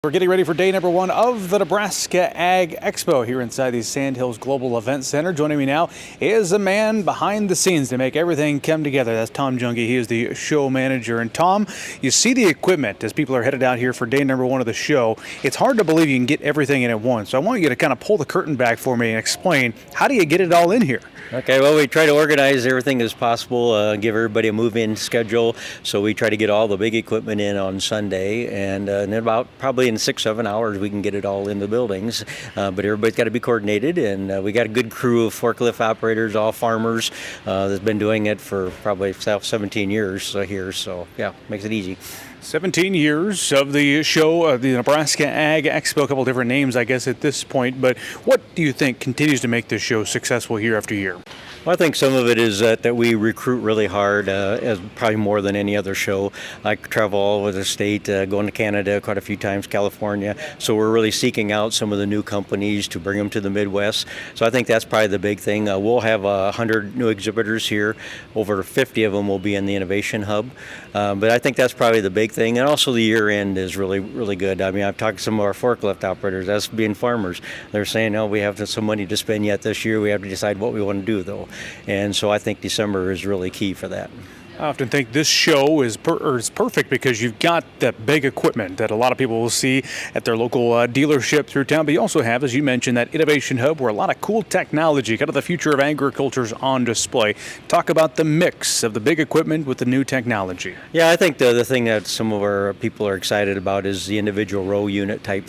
We're getting ready for day number one of the Nebraska Ag Expo here inside the Sandhills Global Event Center. Joining me now is a man behind the scenes to make everything come together. That's Tom Junge. He is the show manager. And Tom, you see the equipment as people are headed out here for day number one of the show. It's hard to believe you can get everything in at once. So I want you to kind of pull the curtain back for me and explain, how do you get it all in here? Okay, well, we try to organize everything as possible, give everybody a move-in schedule. So we try to get all the big equipment in on Sunday, and in about probably in 6-7 hours we can get it all in the buildings. But everybody's got to be coordinated, and we got a good crew of forklift operators, all farmers, that's been doing it for probably 17 years here. So yeah, makes it easy. 17 years of the show, the Nebraska Ag Expo, a couple different names, I guess, at this point. But what do you think continues to make this show successful year after year? Well, I think some of it is that we recruit really hard, as probably more than any other show. I travel all over the state, going to Canada quite a few times, California. So we're really seeking out some of the new companies to bring them to the Midwest. So I think that's probably the big thing. We'll have 100 new exhibitors here. Over 50 of them will be in the Innovation Hub. But I think that's probably the big thing. And also the year end is really, really good. I mean, I've talked to some of our forklift operators, that's being farmers. They're saying, oh, we have some money to spend yet this year. We have to decide what we want to do, though. And so I think December is really key for that. I often think this show is perfect because you've got that big equipment that a lot of people will see at their local dealership through town. But you also have, as you mentioned, that innovation hub where a lot of cool technology, kind of the future of agriculture, is on display. Talk about the mix of the big equipment with the new technology. Yeah, I think the thing that some of our people are excited about is the individual row unit type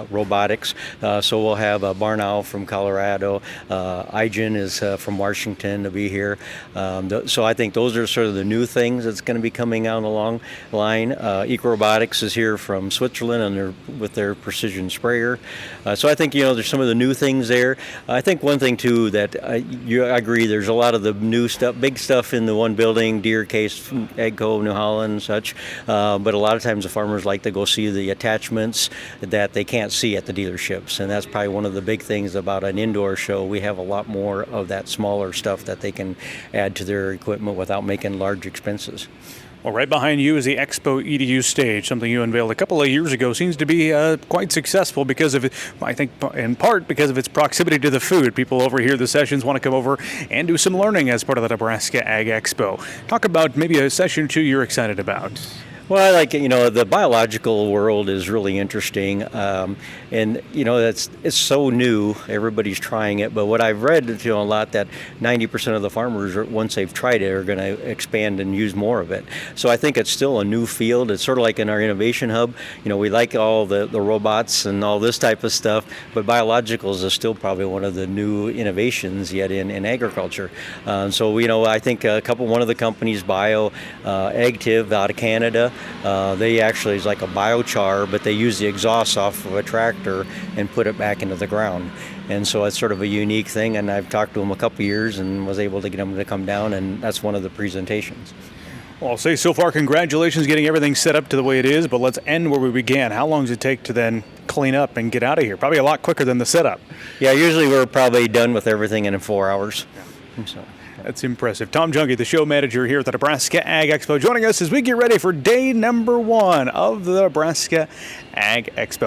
robotics. So we'll have Barn Owl from Colorado. Igen is from Washington to be here. So I think those are sort of the new things that's going to be coming out along the line. Eco Robotics is here from Switzerland, and with their precision sprayer. So I think there's some of the new things there. I think one thing too that I agree, there's a lot of the new stuff, big stuff in the one building, Deer Case, Agco, New Holland, and such. But a lot of times the farmers like to go see the attachments that they can't see at the dealerships, and that's probably one of the big things about an indoor show. We have a lot more of that smaller stuff that they can add to their equipment without making large expenses. Well, right behind you is the Expo EDU stage, something you unveiled a couple of years ago. Seems to be quite successful because of it, I think in part because of its proximity to the food. People over here, the sessions, want to come over and do some learning as part of the Nebraska Ag Expo. Talk about maybe a session or two you're excited about. Well, I like the biological world is really interesting, and it's so new. Everybody's trying it, but what I've read a lot that 90% of the farmers, once they've tried it, are going to expand and use more of it. So I think it's still a new field. It's sort of like in our innovation hub. We like all the robots and all this type of stuff, but biologicals is still probably one of the new innovations yet in agriculture. So I think one of the companies, AgTiv out of Canada. They actually is like a biochar, but they use the exhaust off of a tractor and put it back into the ground. And so it's sort of a unique thing, and I've talked to them a couple of years and was able to get them to come down, and that's one of the presentations. Well, I'll say so far, congratulations getting everything set up to the way it is, but let's end where we began. How long does it take to then clean up and get out of here? Probably a lot quicker than the setup. Yeah, usually we're probably done with everything in 4 hours. Yeah. So. That's impressive. Tom Junge, the show manager here at the Nebraska Ag Expo, joining us as we get ready for day number one of the Nebraska Ag Expo.